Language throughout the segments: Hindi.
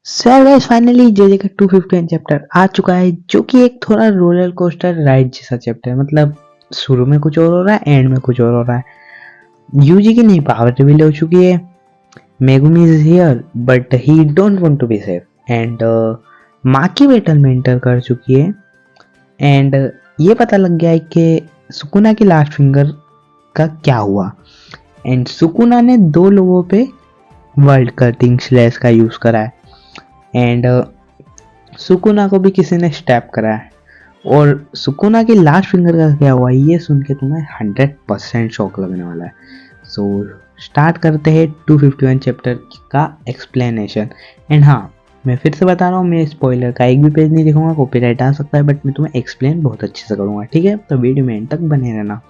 सर गाइस फाइनली जेजे का 251 चैप्टर आ चुका है, जो कि एक थोड़ा रोलर कोस्टर राइड जैसा चैप्टर है। मतलब शुरू में कुछ और हो रहा है, एंड में कुछ और हो रहा है। यूजी की नई पावर रिवील हो चुकी है। Megumi is here but he don't want to be safe and माँ की बैटल में एंटर कर चुकी है। एंड ये पता लग गया है कि सुकुना की लास्ट फिंगर का क्या हुआ। एंड सुकुना ने 2 लोगों पे वर्ल्ड कटिंग स्लैश का यूज करा है। एंड सुकुना को भी किसी ने स्टैप करा है। और सुकुना की लास्ट फिंगर का क्या हुआ ये सुन के तुम्हें 100% शॉक लगने वाला है। सो स्टार्ट करते हैं 251 चैप्टर का एक्सप्लेनेशन। एंड हाँ, मैं फिर से बता रहा हूँ, मैं स्पॉइलर का एक भी पेज नहीं दिखाऊंगा, कॉपीराइट आ सकता है, बट मैं तुम्हें एक्सप्लेन बहुत अच्छे से करूंगा, ठीक है? तो वीडियो में एंड तक बने रहना।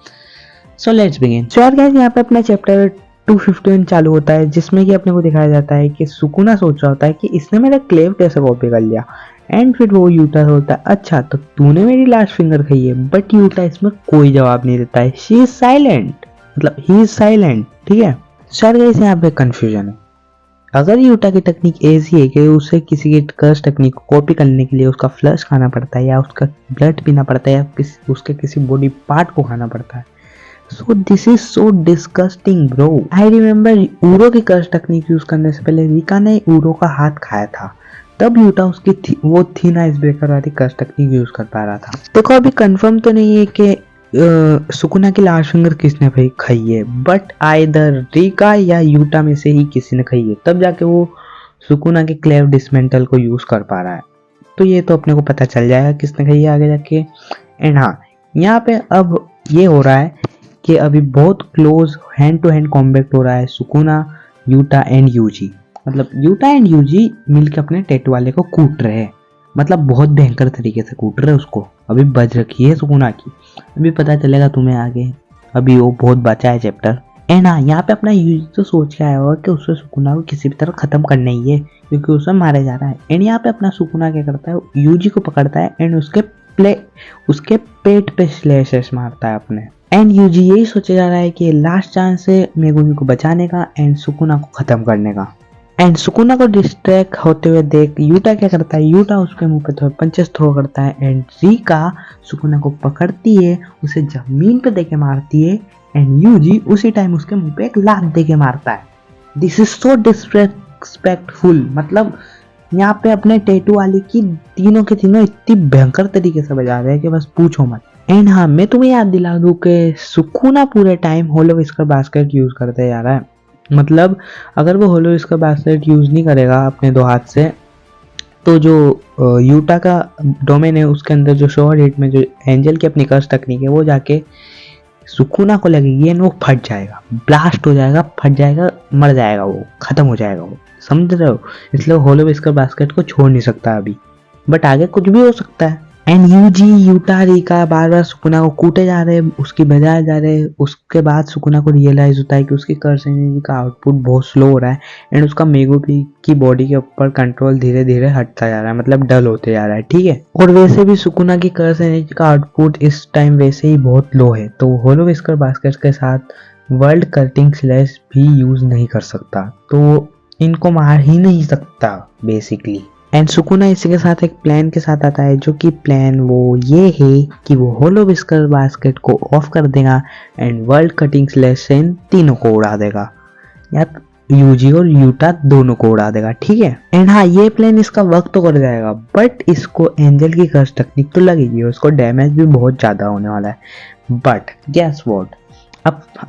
So let's begin. सो यार गाइस, यहाँ पे अपना चैप्टर 251 चालू होता है, जिसमें कि अपने को दिखाया जाता है कि सुकुना सोच रहा होता है कि इसने मेरा क्लेव कैसे कॉपी कर लिया। एंड फिर वो यूटा होता है, अच्छा तो तूने मेरी लास्ट फिंगर खाई है। बट यूटा इसमें कोई जवाब नहीं देता है, शी इज साइलेंट, मतलब ही इज साइलेंट, ठीक है? शायद गाइस यहाँ पे कंफ्यूजन है। अगर यूटा की टेक्निक ऐसी है कि उसे किसी की कर्स टेक्निक को कॉपी करने के लिए उसका फ्लश खाना पड़ता है, या उसका ब्लड पीना पड़ता है, या उसके किसी बॉडी पार्ट को खाना पड़ता है। So this is so disgusting, bro. I remember ऊरो की कर्स टेक्निक यूज करने से पहले रिका ने ऊरो का हाथ खाया था, तब यूटा उसकी वो थिन आइस ब्रेकर वाली कर्स टेक्निक यूज कर पा रहा था। देखो अभी कंफर्म तो नहीं है कि सुकुना की लास्ट फिंगर किसने खाई है, बट आइदर रिका या यूटा में से ही किसी ने खाई है, तब जाके वो सुकुना के क्लेव डिसमेंटल को यूज कर पा रहा है। तो ये तो अपने को पता चल जाएगा किसने खाई है आगे जाके। एंड हाँ, यहाँ पे अब ये हो रहा है कि अभी बहुत close hand to hand combat हो रहा है सुकुना, यूटा एंड यूजी। मतलब यूटा एंड यूजी मिलकर अपने टैटू वाले को कूट रहे हैं, मतलब बहुत भयंकर तरीके से कूट रहे हैं उसको। अभी बज रखी है सुकुना की, अभी पता चलेगा तुम्हें आगे, अभी वो बहुत बचा है चैप्टर। एंड हाँ, यहाँ पे अपना यूजी तो सोच के आया होगा कि उसे सुकुना को किसी भी तरह खत्म करना ही है, क्योंकि उसे मारा जा रहा है। एंड यहाँ पे अपना सुकुना क्या करता है, यूजी को पकड़ता है एंड उसके पेट पे स्लैशेस मारता है अपने। एंड यूजी यही सोचा जा रहा है कि लास्ट चांस है मेगुमी को बचाने का एंड सुकुना को खत्म करने का। एंड सुकुना को डिस्ट्रैक्ट होते हुए देख यूटा क्या करता है, यूटा उसके मुंह पे थोड़े पंचेस थ्रो करता है। एंड रिका सुकुना को पकड़ती है, उसे जमीन पे देके मारती है। एंड यूजी उसी टाइम उसके मुंह पे एक लात देके मारता है। This is so disrespectful. मतलब यहाँ पे अपने टैटू वाले की तीनों के तीनों इतनी भयंकर तरीके से बजा रहे हैं कि बस पूछो मत। एंड हाँ, मैं तुम्हें याद दिला दूं कि सुकुना पूरे टाइम होलो विस्कर बास्केट यूज करते जा रहा है। मतलब अगर वो होलो विस्कर बास्केट यूज नहीं करेगा अपने 2 हाथ से, तो जो यूटा का डोमेन है उसके अंदर जो शॉर्ट हिट में जो एंजल की अपनी कर्स टेक्निक है वो जाके सुकुना को लगेगी एंड वो फट जाएगा, ब्लास्ट हो जाएगा, फट जाएगा, मर जाएगा, वो खत्म हो जाएगा, वो समझ रहे हो? इसलिए होलो विस्कर बास्केट को छोड़ नहीं सकता अभी, बट आगे कुछ भी हो सकता है। एंड यूजी यूटा रिका बार बार सुकुना को कूटे जा रहे हैं, उसकी बजाए जा रहे हैं। उसके बाद सुकुना को रियलाइज होता है कि उसकी कर्स एनर्जी का आउटपुट बहुत स्लो हो रहा है एंड उसका मेगुमी की बॉडी के ऊपर कंट्रोल धीरे धीरे हटता जा रहा है, मतलब डल होते जा रहा है, ठीक है? और वैसे भी सुकुना की कर्स एनर्जी का आउटपुट इस टाइम वैसे ही बहुत लो है, तो होलो विस्कर बास्केट के साथ वर्ल्ड कटिंग स्लैश भी यूज नहीं कर सकता, तो इनको मार ही नहीं सकता बेसिकली। एंड सुकुना इसी के साथ एक प्लान के साथ आता है, जो कि प्लान वो ये है कि वो होलो विस्कर बास्केट को ऑफ कर देगा एंड वर्ल्ड कटिंग स्लैश से इन तीनों को उड़ा देगा, या यूजी और यूटा दोनों को उड़ा देगा, ठीक है? एंड हाँ, ये प्लान इसका वक्त तो कर जाएगा, बट इसको एंजल की कर्स टेक्निक तो लगेगी, उसको डैमेज भी बहुत ज्यादा होने वाला है। बट गेस व्हाट,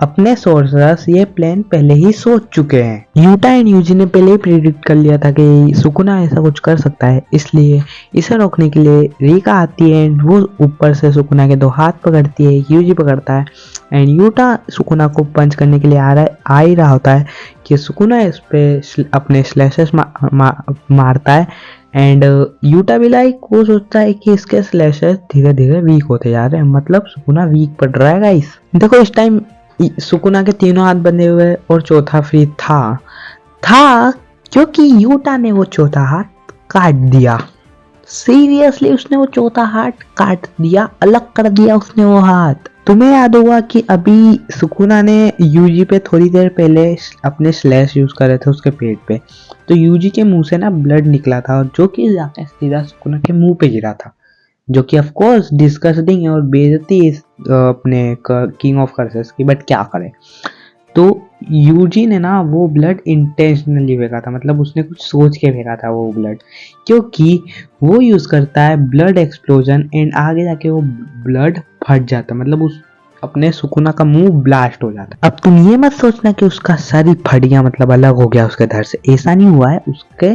अपने सोर्सर्स ये प्लान पहले ही सोच चुके हैं। यूटा एंड यूजी ने पहले ही प्रिडिक्ट कर लिया था कि सुकुना ऐसा कुछ कर सकता है, इसलिए इसे रोकने के लिए रिका आती है एंड वो ऊपर से सुकुना के 2 हाथ पकड़ती है, यूजी पकड़ता है एंड यूटा सुकुना को पंच करने के लिए आ ही रहा होता है कि सुकुना इस पे अपने स्लैशेस मारता है। एंड यूटा भी लाइक वो सोचता है कि इसके स्लैशेस धीरे धीरे वीक होते जा रहे हैं, मतलब सुकुना वीक पड़ रहा है गाइस। देखो इस टाइम सुकुना के तीनों हाथ बंधे हुए और चौथा फ्री था क्योंकि यूटा ने वो चौथा हाथ काट दिया। सीरियसली उसने वो चौथा हाथ काट दिया, अलग कर दिया उसने वो हाथ। तुम्हें याद होगा कि अभी सुकुना ने यूजी पे थोड़ी देर पहले अपने स्लैश यूज कर रहे थे उसके पेट पे, तो यूजी के मुंह से ना ब्लड निकला था और जो कि जाके सीधा सुकुना के मुंह पे गिरा था, जो कि ऑफ कोर्स डिस्गस्टिंग है और बेइज्जती है अपने किंग ऑफ कर्सेस की, बट क्या करे। तो यूजी ने ना वो ब्लड इंटेंशनली फेंका था, मतलब उसने कुछ सोच के फेंका था वो ब्लड, क्योंकि वो यूज करता है ब्लड एक्सप्लोजन एंड आगे जाके वो ब्लड फट जाता, मतलब उस अपने सुकुना का मुंह ब्लास्ट हो जाता। अब तुम ये मत सोचना कि उसका सर ही फट गया, मतलब अलग हो गया उसके धड़ से, ऐसा नहीं हुआ है। उसके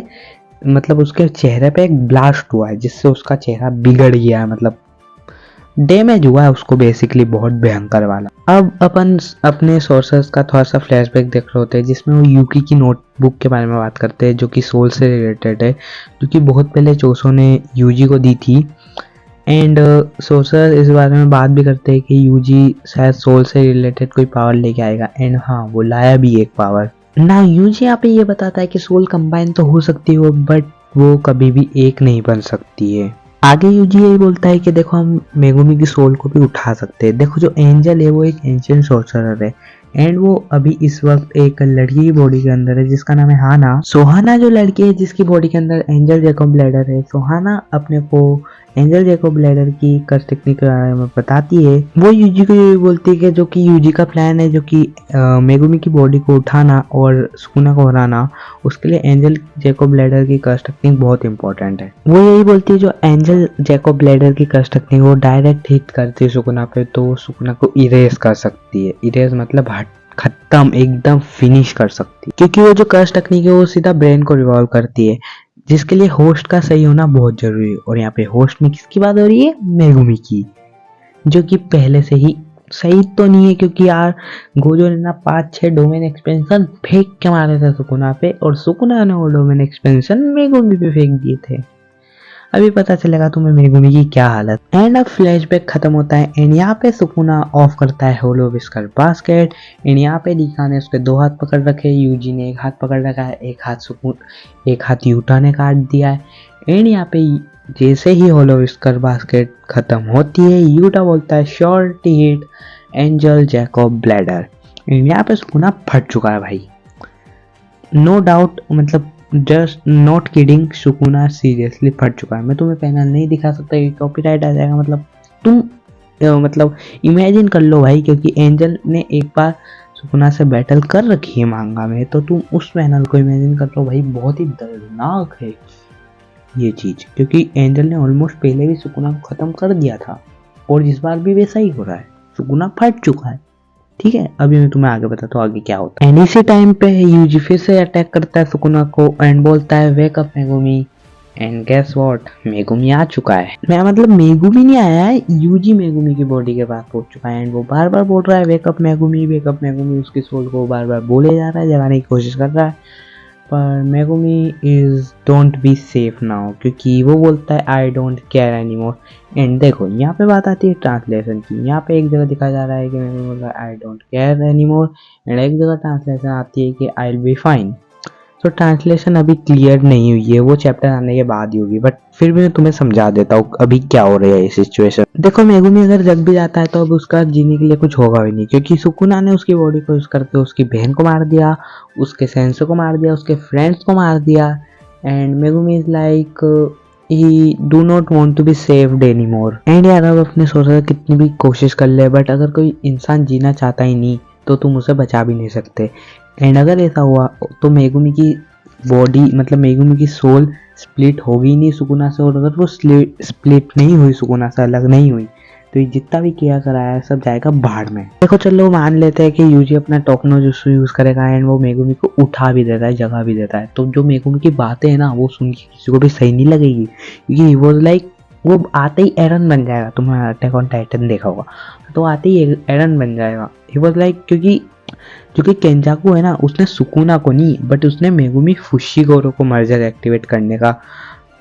मतलब उसके चेहरे पे एक ब्लास्ट हुआ है जिससे उसका चेहरा बिगड़ गया है, मतलब डैमेज हुआ है उसको बेसिकली, बहुत भयंकर वाला। अब अपन अपने सोर्सेस का थोड़ा सा फ्लैशबैक देख रहे होते हैं जिसमें वो यूकी की नोटबुक के बारे में बात करते हैं जो कि सोल से रिलेटेड है, जो कि बहुत पहले चोसो ने यूजी को दी थी। एंड सोर्सर इस बारे में बात भी करते हैं कि यूजी शायद सोल से रिलेटेड कोई पावर लेके आएगा, एंड हाँ वो लाया भी एक पावर ना। यूजी यहाँ पे ये बताता है कि सोल कंबाइन तो हो सकती हो बट वो कभी भी एक नहीं बन सकती है। आगे यूजी यही बोलता है कि देखो हम मेगुमी की सोल को भी उठा सकते हैं, देखो जो एंजल है वो एक एंशिएंट सोर्सरर है एंड वो अभी इस वक्त एक लड़की की बॉडी के अंदर है जिसका नाम है हाना। सोहाना जो लड़की है जिसकी बॉडी के अंदर एंजल जैकोब ब्लेडर है, सोहाना अपने को एंजल जैकोब ब्लेडर की कर्स टेक्निक के बारे में बताती है। वो यूजी को ये बोलती है कि जो कि यूजी का प्लान है जो कि मेगुमी की बॉडी को उठाना और सुकुना को हराना, उसके लिए एंजल जैकोब ब्लेडर की कर्स टेक्निक बहुत इंपॉर्टेंट है। वो यही बोलती है जो एंजल जैकोब ब्लेडर की कर्स टेक्निक वो डायरेक्ट हिट करती है सुकुना पे तो वो सुकुना को इरेज कर सकती है। इरेज मतलब खत्म, एकदम फिनिश कर सकती है, क्योंकि वो जो कर्स टेक्निक है वो सीधा ब्रेन को रिवॉल्व करती है, जिसके लिए होस्ट का सही होना बहुत जरूरी है। और यहाँ पे होस्ट में किसकी बात हो रही है? मेगुमी की, जो कि पहले से ही सही तो नहीं है, क्योंकि यार गोजो ने ना 5-6 डोमेन एक्सपेंशन फेंक के मारे थे सुकुना पे और सुकुना ने वो डोमेन एक्सपेंशन मेगुमी पे फेंक दिए थे। अभी पता चलेगा तुम्हें मेगुमी की क्या हालत। एंड अब फ्लैशबैक खत्म होता है एंड यहाँ पे सुकुना ऑफ करता है होलो विस्कर बास्केट एंड यहाँ पे लीका ने उसके 2 हाथ पकड़ रखे, यूजी ने 1 हाथ पकड़ रखा है, एक हाथ यूटा ने काट दिया है। एंड यहाँ पे जैसे ही होलो विस्कर बास्केट खत्म होती है यूटा बोलता है short hit angel Jacob blader and यहाँ पे सुकुना फट चुका है भाई, नो डाउट, मतलब just not kidding, Sukuna seriously फट चुका है। मैं तुम्हें पैनल नहीं दिखा सकता कि कॉपीराइट आ जाएगा, मतलब तुम मतलब इमेजिन कर लो भाई, क्योंकि एंजल ने एक बार सुकुना से बैटल कर रखी है मांगा में, तो तुम उस पैनल को इमेजिन कर लो भाई, बहुत ही दर्दनाक है ये चीज, क्योंकि एंजल ने ऑलमोस्ट पहले भी सुकुना को खत्म कर दिया था और इस बार भी वैसा ही हो रहा है, सुकुना फट चुका है। ठीक है, अभी मैं तुम्हें आगे बताता हूँ आगे क्या होता है। एंड इसी टाइम पे यूजी फिर से अटैक करता है सुकुना को एंड बोलता है wake up Megumi and guess what, Megumi आ चुका है। मैं मतलब मेगुमी नहीं आया है, यूजी मेगुमी की बॉडी के पास पहुंच चुका है एंड वो बार बार बोल रहा है वेकअप मेगुमी, उसकी सोल को बार बार बोले जा रहा है, जगाने की कोशिश कर रहा है, पर Megumi is don't be safe now, क्योंकि वो बोलता है I don't care anymore. And देखो यहाँ पे बात आती है ट्रांसलेशन की, यहाँ पे एक जगह दिखाया जा रहा है कि मेगुमी बोल रहा है I don't care anymore and एक जगह ट्रांसलेशन आती है कि आई विल बी फाइन। तो ट्रांसलेशन अभी क्लियर नहीं हुई है, वो चैप्टर आने के बाद ही होगी, बट फिर भी मैं तुम्हें समझा देता हूँ अभी क्या हो रहा है ये सिचुएशन। देखो मेगुमी अगर जग भी जाता है तो अब उसका जीने के लिए कुछ होगा भी नहीं, क्योंकि सुकुना ने उसकी बॉडी को यूज करके उसकी बहन को मार दिया, उसके सेंसो को मार दिया, उसके फ्रेंड्स को मार दिया and Megumi is like he do not want to be saved anymore. And यार अब अपने सोचा कितनी भी कोशिश कर ले, बट अगर कोई इंसान जीना चाहता ही नहीं तो तुम उसे बचा भी नहीं सकते। एंड अगर ऐसा हुआ तो मेगुमी की बॉडी मतलब मेगुमी की सोल स्प्लिट होगी नहीं सुकुना से, और अगर वो स्प्लिट नहीं हुई सुकुना से अलग नहीं हुई तो ये जितना भी किया कराया है सब जाएगा बाहर में। देखो चलो मान लेते हैं कि यूजी अपना टोकनो जुत्सु यूज करेगा एंड वो मेगुमी को उठा भी देता है, जगह भी देता है, तो जो मेगुमी की बातें है ना वो सुन के किसी को भी सही नहीं लगेगी, क्योंकि ही वाज लाइक वो आते ही एरन बन जाएगा। तुमने अटैक ऑन टाइटन देखा होगा तो आते ही एरन बन जाएगा। ही वाज लाइक क्योंकि जो कि केंजाकू है ना उसने सुकुना को नहीं बट उसने मेगुमी फुशिगोरो को मर्जर एक्टिवेट करने का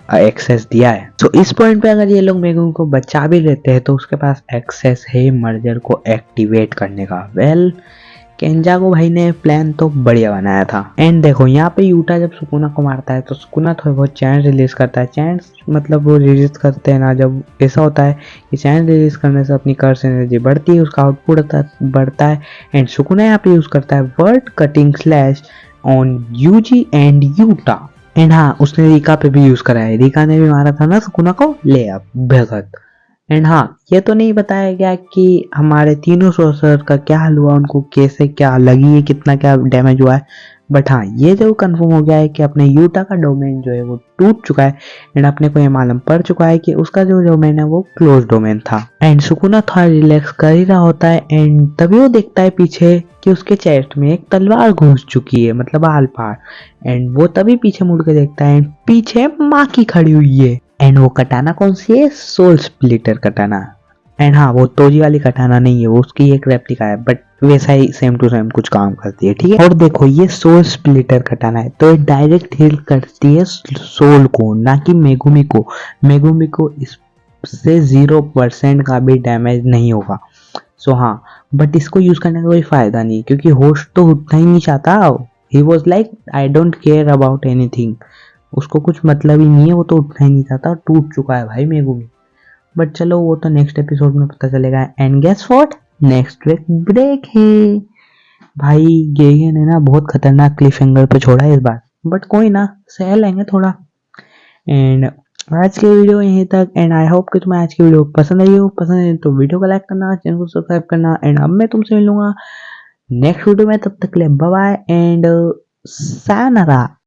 एक्सेस दिया है। तो इस पॉइंट पे अगर ये लोग मेगुमी को बचा भी लेते हैं तो उसके पास एक्सेस है मर्जर को एक्टिवेट करने का। वेल केंजागो भाई ने प्लान तो बढ़िया बनाया था। एंड देखो यहाँ पे यूटा जब सुकुना को मारता है तो सुकुना थोड़े बहुत चैन रिलीज करता है। चैन मतलब वो रिलीज करते हैं ना, जब ऐसा होता है कि चैन रिलीज करने से अपनी कर्स एनर्जी बढ़ती है, उसका आउटपुट बढ़ता है। एंड सुकुना यहाँ पे यूज करता है word cutting slash on Yuji and Yuta. And हाँ, उसने रिका पे भी यूज करा है, रिका ने भी मारा था ना सुकुना को, ले अब भगत। एंड हाँ, ये तो नहीं बताया गया कि हमारे तीनों सोर्सर का क्या हाल हुआ, उनको कैसे क्या लगी है, कितना क्या डैमेज हुआ है। बट हाँ, ये जो कंफर्म हो गया है कि अपने यूटा का डोमेन जो है वो टूट चुका है। एंड अपने को ये मालूम पड़ चुका है कि उसका जो डोमेन है वो क्लोज डोमेन था। एंड सुकुना थोड़ा रिलैक्स कर ही रहा होता है। एंड तभी वो देखता है पीछे कि उसके चेस्ट में एक तलवार घुस चुकी है, मतलब आल पार। एंड वो तभी पीछे मुड़ के देखता है, पीछे माँ की खड़ी हुई है। एंड वो कटाना कौन सी है? सोल स्प्लिटर कटाना। एंड हाँ, वो तोजी वाली कटाना नहीं है, वो उसकी एक रेप्लिका है, बट वैसा ही सेम टू सेम कुछ काम करती है, ठीक है। और देखो, ये सोल स्प्लिटर कटाना है तो ये डायरेक्ट हील करती है सोल को, ना कि मेगुमी को। मेगुमी को इससे 0% का भी डैमेज नहीं होगा। सो हाँ, बट इसको यूज करने का कोई फायदा नहीं, क्योंकि होस्ट तो उतना ही नहीं चाहता। He was like I don't care about anything, उसको कुछ मतलब ही नहीं है, वो तो उठना ही नहीं चाहता, टूट चुका है भाई मेगुमी। बट चलो, वो तो नेक्स्ट एपिसोड में पता चलेगा। And guess what, next week break है भाई। गेगे ने ना बहुत खतरनाक क्लिफ हैंगर पे छोड़ा है इस बार, बट कोई ना, सह लेंगे थोड़ा। एंड आज की वीडियो यहीं तक। एंड आई होप कि तुम्हें आज की वीडियो पसंद आई हो। पसंद है तो वीडियो को लाइक करना, चैनल को सब्सक्राइब करना। एंड अब मैं तुमसे मिलूंगा नेक्स्ट वीडियो में, तब तक के लिए बाय बाय एंड सायोनारा।